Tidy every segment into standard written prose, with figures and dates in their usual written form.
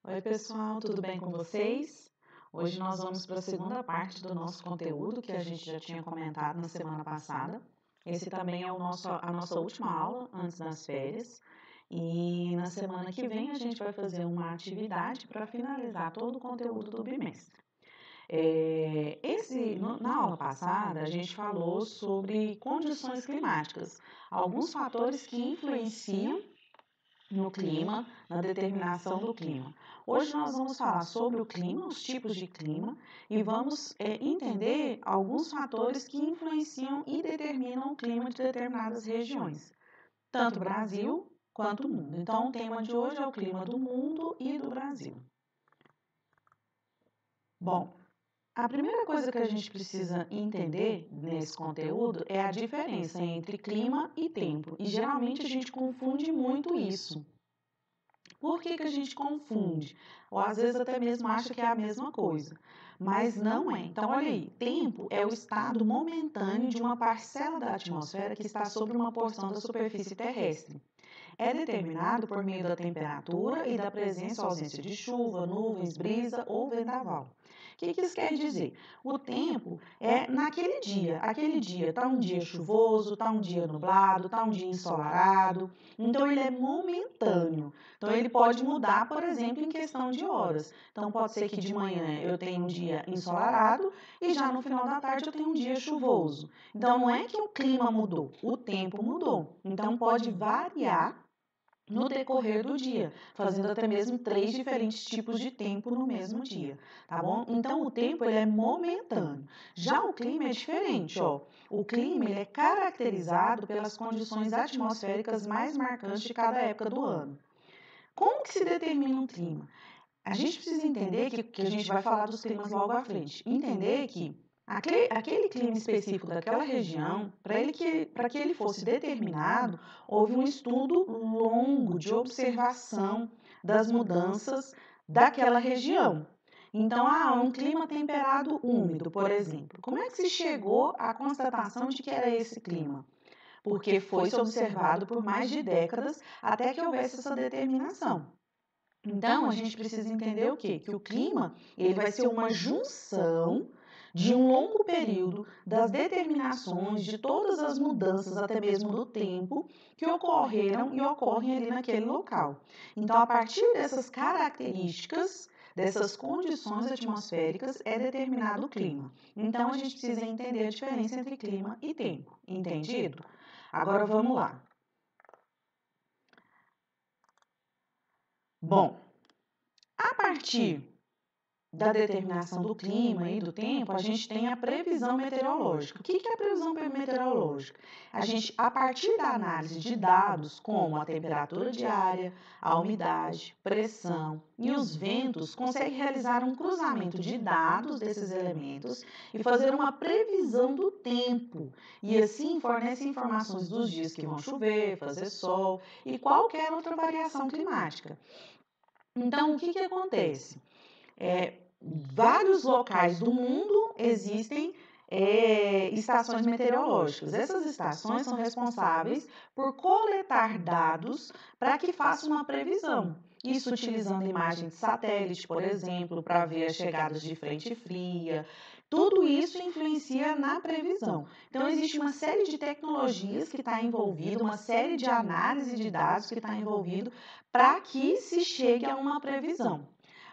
Oi, pessoal, tudo bem com vocês? Hoje nós vamos para a segunda parte do nosso conteúdo que a gente já tinha comentado na semana passada. Esse também é a nossa última aula antes das férias. E na semana que vem a gente vai fazer uma atividade para finalizar todo o conteúdo do bimestre. Na aula passada, a gente falou sobre condições climáticas, alguns fatores que influenciam no clima, na determinação do clima. Hoje nós vamos falar sobre o clima, os tipos de clima, e vamos entender alguns fatores que influenciam e determinam o clima de determinadas regiões, tanto Brasil quanto mundo. Então, o tema de hoje é o clima do mundo e do Brasil. Bom, a primeira coisa que a gente precisa entender nesse conteúdo é a diferença entre clima e tempo, e geralmente a gente confunde muito isso. Por que a gente confunde? Ou às vezes até mesmo acha que é a mesma coisa, mas não é. Então, olha aí, tempo é o estado momentâneo de uma parcela da atmosfera que está sobre uma porção da superfície terrestre. É determinado por meio da temperatura e da presença ou ausência de chuva, nuvens, brisa ou vendaval. O que isso quer dizer? O tempo é naquele dia. Aquele dia está um dia chuvoso, está um dia nublado, está um dia ensolarado. Então, ele é momentâneo. Então, ele pode mudar, por exemplo, em questão de horas. Então, pode ser que de manhã eu tenha um dia ensolarado e já no final da tarde eu tenho um dia chuvoso. Então, não é que o clima mudou, o tempo mudou. Então, pode variar no decorrer do dia, fazendo até mesmo 3 diferentes tipos de tempo no mesmo dia, tá bom? Então, o tempo ele é momentâneo. Já o clima é diferente, ó. O clima ele é caracterizado pelas condições atmosféricas mais marcantes de cada época do ano. Como que se determina um clima? A gente precisa entender que a gente vai falar dos climas logo à frente. Entender que aquele clima específico daquela região, para que ele fosse determinado, houve um estudo longo de observação das mudanças daquela região. Então, um clima temperado úmido, por exemplo. Como é que se chegou à constatação de que era esse clima? Porque foi-se observado por mais de décadas até que houvesse essa determinação. Então, a gente precisa entender o quê? Que o clima ele vai ser uma junção de um longo período das determinações, de todas as mudanças, até mesmo do tempo, que ocorreram e ocorrem ali naquele local. Então, a partir dessas características, dessas condições atmosféricas, é determinado o clima. Então, a gente precisa entender a diferença entre clima e tempo. Entendido? Agora, vamos lá. Bom, a partir da determinação do clima e do tempo, a gente tem a previsão meteorológica. O que é a previsão meteorológica? A gente, a partir da análise de dados como a temperatura diária, a umidade, pressão e os ventos, consegue realizar um cruzamento de dados desses elementos e fazer uma previsão do tempo. E assim fornece informações dos dias que vão chover, fazer sol e qualquer outra variação climática. Então, o que acontece? Vários locais do mundo existem estações meteorológicas. Essas estações são responsáveis por coletar dados para que faça uma previsão. Isso utilizando imagens de satélite, por exemplo, para ver as chegadas de frente fria. Tudo isso influencia na previsão. Então, existe uma série de tecnologias que está envolvida, uma série de análise de dados que está envolvido para que se chegue a uma previsão.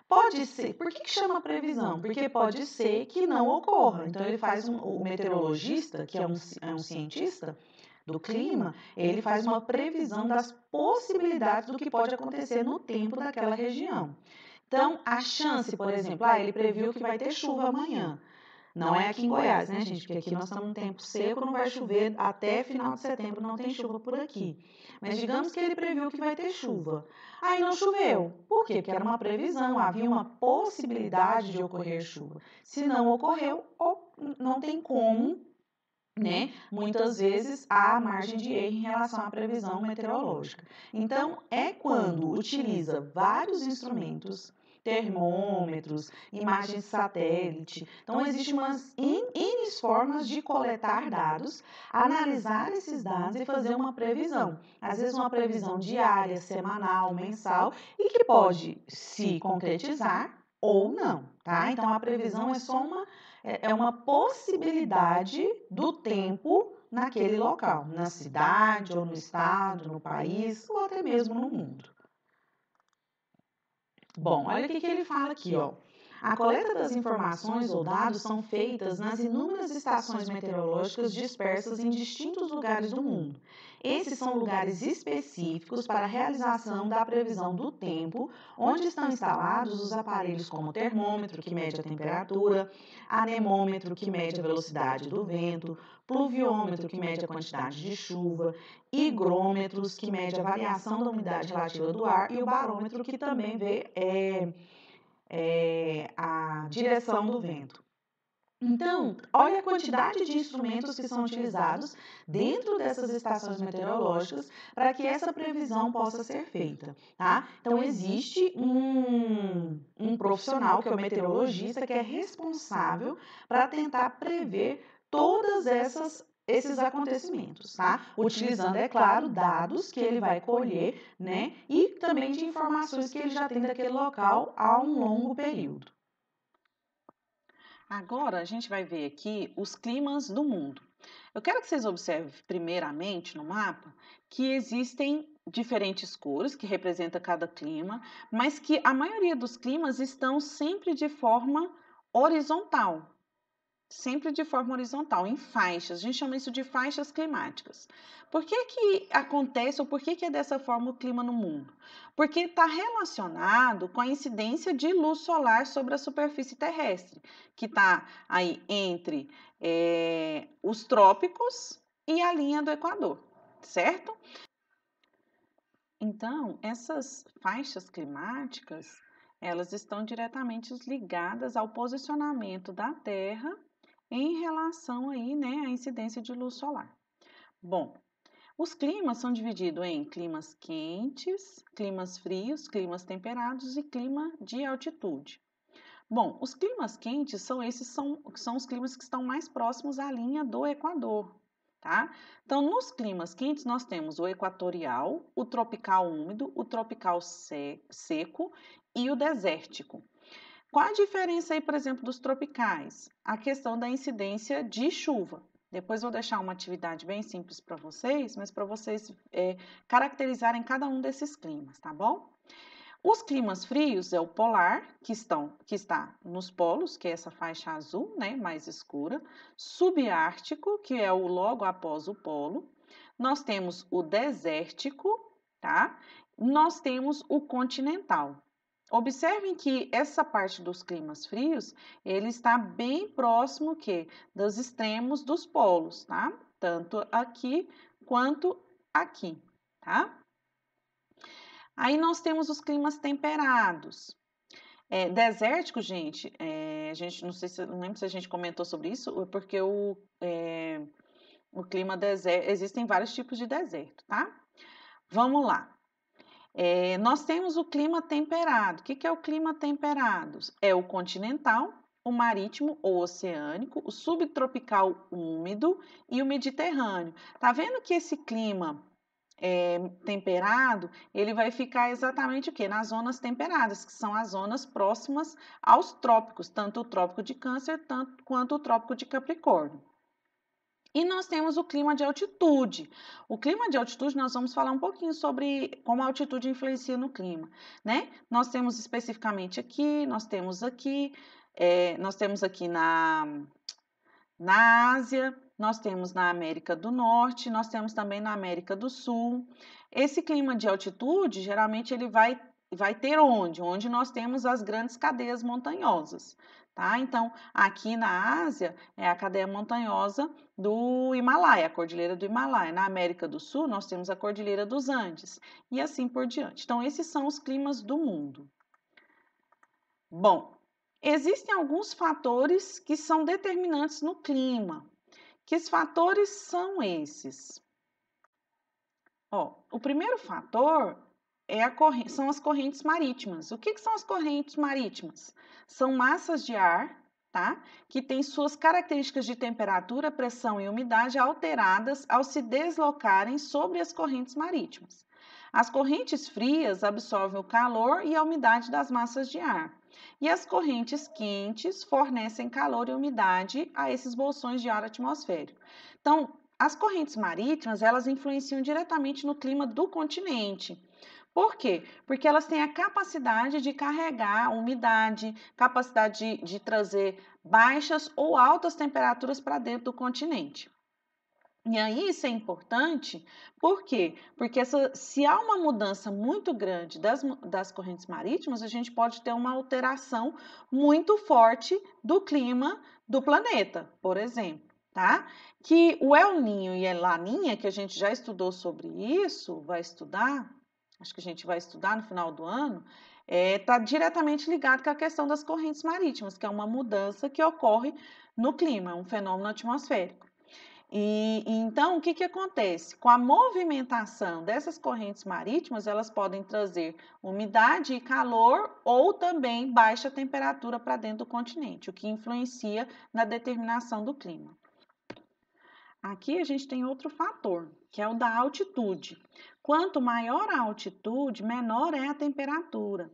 Pode ser. Por que chama previsão? Porque pode ser que não ocorra. Então, o meteorologista, que é um cientista do clima, ele faz uma previsão das possibilidades do que pode acontecer no tempo daquela região. Então, a chance, por exemplo, ele previu que vai ter chuva amanhã. Não é aqui em Goiás, né, gente? Porque aqui nós estamos em tempo seco, não vai chover até final de setembro, não tem chuva por aqui. Mas digamos que ele previu que vai ter chuva. Aí não choveu. Por quê? Porque era uma previsão, havia uma possibilidade de ocorrer chuva. Se não ocorreu, não tem como, né? Muitas vezes há margem de erro em relação à previsão meteorológica. Então, é quando utiliza vários instrumentos termômetros, imagens de satélite. Então, existem umas N formas de coletar dados, analisar esses dados e fazer uma previsão. Às vezes, uma previsão diária, semanal, mensal, e que pode se concretizar ou não, tá? Então, a previsão é só uma possibilidade do tempo naquele local, na cidade, ou no estado, no país, ou até mesmo no mundo. Bom, olha o que ele fala aqui, ó. A coleta das informações ou dados são feitas nas inúmeras estações meteorológicas dispersas em distintos lugares do mundo. Esses são lugares específicos para a realização da previsão do tempo, onde estão instalados os aparelhos como termômetro, que mede a temperatura, anemômetro, que mede a velocidade do vento, pluviômetro, que mede a quantidade de chuva, higrômetros, que mede a variação da umidade relativa do ar, e o barômetro, que também vê a direção do vento. Então, olha a quantidade de instrumentos que são utilizados dentro dessas estações meteorológicas para que essa previsão possa ser feita, tá? Então, existe um profissional, que é o meteorologista, que é responsável para tentar prever todas esses acontecimentos, tá? Utilizando, é claro, dados que ele vai colher, né? E também de informações que ele já tem daquele local há um longo período. Agora a gente vai ver aqui os climas do mundo. Eu quero que vocês observem primeiramente no mapa que existem diferentes cores que representam cada clima, mas que a maioria dos climas estão sempre de forma horizontal. Sempre de forma horizontal, em faixas. A gente chama isso de faixas climáticas. Por que acontece ou por que é dessa forma o clima no mundo? Porque está relacionado com a incidência de luz solar sobre a superfície terrestre, que está aí entre os trópicos e a linha do Equador, certo? Então, essas faixas climáticas, elas estão diretamente ligadas ao posicionamento da Terra em relação aí, né, à incidência de luz solar. Bom, os climas são divididos em climas quentes, climas frios, climas temperados e clima de altitude. Bom, os climas quentes são os climas que estão mais próximos à linha do Equador, tá? Então, nos climas quentes, nós temos o equatorial, o tropical úmido, o tropical seco e o desértico. Qual a diferença aí, por exemplo, dos tropicais? A questão da incidência de chuva. Depois vou deixar uma atividade bem simples para vocês, mas para vocês caracterizarem cada um desses climas, tá bom? Os climas frios é o polar, que está nos polos, que é essa faixa azul, né, mais escura. Subártico, que é o logo após o polo. Nós temos o desértico, tá? Nós temos o continental. Observem que essa parte dos climas frios, ele está bem próximo dos extremos dos polos, tá? Tanto aqui quanto aqui, tá? Aí nós temos os climas temperados. Desértico, gente, não lembro se a gente comentou sobre isso, porque o clima deserto, existem vários tipos de deserto, tá? Vamos lá. Nós temos o clima temperado. O que é o clima temperado? É o continental, o marítimo ou oceânico, o subtropical úmido e o mediterrâneo. Tá vendo que esse clima temperado, ele vai ficar exatamente o quê? Nas zonas temperadas, que são as zonas próximas aos trópicos, tanto o trópico de Câncer quanto o trópico de Capricórnio. E nós temos o clima de altitude. O clima de altitude, nós vamos falar um pouquinho sobre como a altitude influencia no clima, né? Nós temos especificamente aqui, nós temos aqui na Ásia, nós temos na América do Norte, nós temos também na América do Sul. Esse clima de altitude, geralmente, ele vai ter onde? Onde nós temos as grandes cadeias montanhosas, tá? Então, aqui na Ásia, é a cadeia montanhosa do Himalaia, a Cordilheira do Himalaia. Na América do Sul, nós temos a Cordilheira dos Andes, e assim por diante. Então, esses são os climas do mundo. Bom, existem alguns fatores que são determinantes no clima. Que fatores são esses? O primeiro fator são as correntes marítimas. O que são as correntes marítimas? São massas de ar, tá? Que têm suas características de temperatura, pressão e umidade alteradas ao se deslocarem sobre as correntes marítimas. As correntes frias absorvem o calor e a umidade das massas de ar. E as correntes quentes fornecem calor e umidade a esses bolsões de ar atmosférico. Então, as correntes marítimas, elas influenciam diretamente no clima do continente. Por quê? Porque elas têm a capacidade de carregar umidade, capacidade de trazer baixas ou altas temperaturas para dentro do continente. E aí isso é importante, por quê? Porque se há uma mudança muito grande das correntes marítimas, a gente pode ter uma alteração muito forte do clima do planeta, por exemplo, tá? Que o El Niño e a Laninha, que a gente já estudou sobre isso, acho que a gente vai estudar no final do ano, está diretamente ligado com a questão das correntes marítimas, que é uma mudança que ocorre no clima, é um fenômeno atmosférico. Então, o que acontece? Com a movimentação dessas correntes marítimas, elas podem trazer umidade e calor ou também baixa temperatura para dentro do continente, o que influencia na determinação do clima. Aqui a gente tem outro fator, que é o da altitude. Quanto maior a altitude, menor é a temperatura.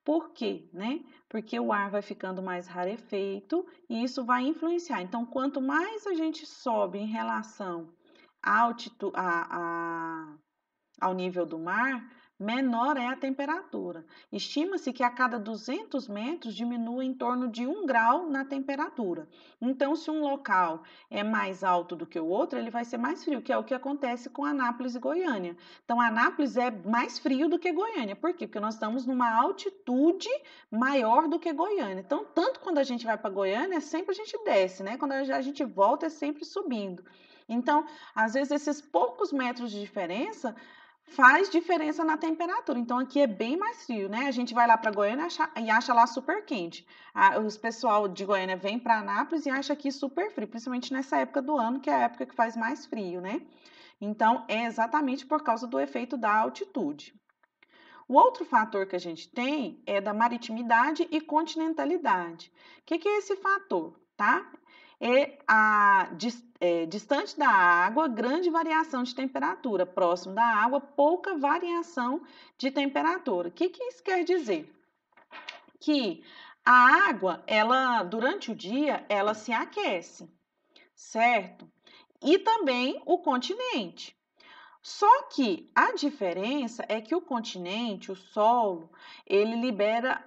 Por quê? Né? Porque o ar vai ficando mais rarefeito e isso vai influenciar. Então, quanto mais a gente sobe em relação ao nível do mar, menor é a temperatura. Estima-se que a cada 200 metros diminua em torno de 1 grau na temperatura. Então, se um local é mais alto do que o outro, ele vai ser mais frio, que é o que acontece com Anápolis e Goiânia. Então, Anápolis é mais frio do que Goiânia. Por quê? Porque nós estamos numa altitude maior do que Goiânia. Então, tanto quando a gente vai para Goiânia, sempre a gente desce, né? Quando a gente volta, é sempre subindo. Então, às vezes, esses poucos metros de diferença faz diferença na temperatura. Então, aqui é bem mais frio, né? A gente vai lá para Goiânia e acha lá super quente. Os pessoal de Goiânia vem para Anápolis e acha aqui super frio, principalmente nessa época do ano, que é a época que faz mais frio, né? Então, é exatamente por causa do efeito da altitude. O outro fator que a gente tem é da maritimidade e continentalidade. O que é esse fator, tá? Distante da água, grande variação de temperatura. Próximo da água, pouca variação de temperatura. O que isso quer dizer? Que a água, ela durante o dia, ela se aquece, certo? E também o continente. Só que a diferença é que o continente, o solo, ele libera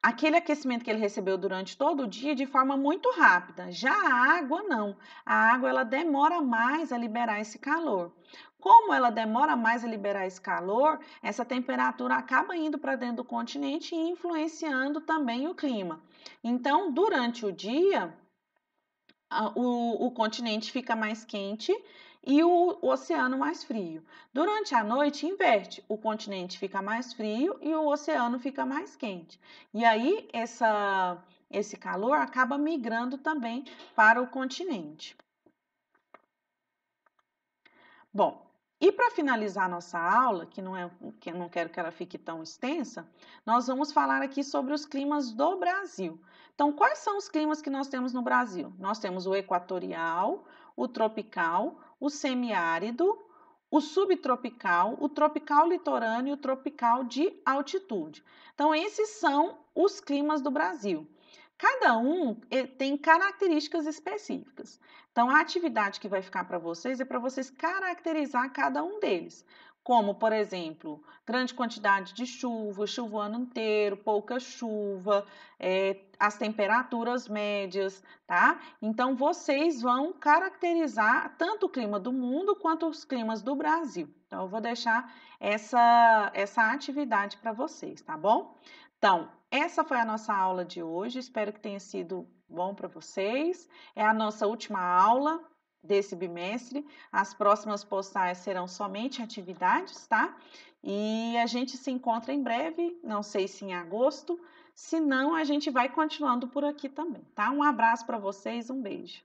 aquele aquecimento que ele recebeu durante todo o dia de forma muito rápida. Já a água não. A água ela demora mais a liberar esse calor. Como ela demora mais a liberar esse calor, essa temperatura acaba indo para dentro do continente e influenciando também o clima. Então, durante o dia, o continente fica mais quente e o oceano mais frio. Durante a noite, inverte, o continente fica mais frio e o oceano fica mais quente. E aí, esse calor acaba migrando também para o continente. Bom, e para finalizar nossa aula, que eu não quero que ela fique tão extensa, nós vamos falar aqui sobre os climas do Brasil. Então, quais são os climas que nós temos no Brasil? Nós temos o equatorial, o tropical, o semiárido, o subtropical, o tropical litorâneo e o tropical de altitude. Então, esses são os climas do Brasil. Cada um tem características específicas. Então, a atividade que vai ficar para vocês é para vocês caracterizar cada um deles. Como, por exemplo, grande quantidade de chuva, chuva o ano inteiro, pouca chuva, as temperaturas médias, tá? Então, vocês vão caracterizar tanto o clima do mundo quanto os climas do Brasil. Então, eu vou deixar essa atividade para vocês, tá bom? Então, essa foi a nossa aula de hoje. Espero que tenha sido bom para vocês. É a nossa última aula desse bimestre. As próximas postais serão somente atividades, tá? E a gente se encontra em breve, não sei se em agosto. Se não, a gente vai continuando por aqui também, tá? Um abraço para vocês, um beijo.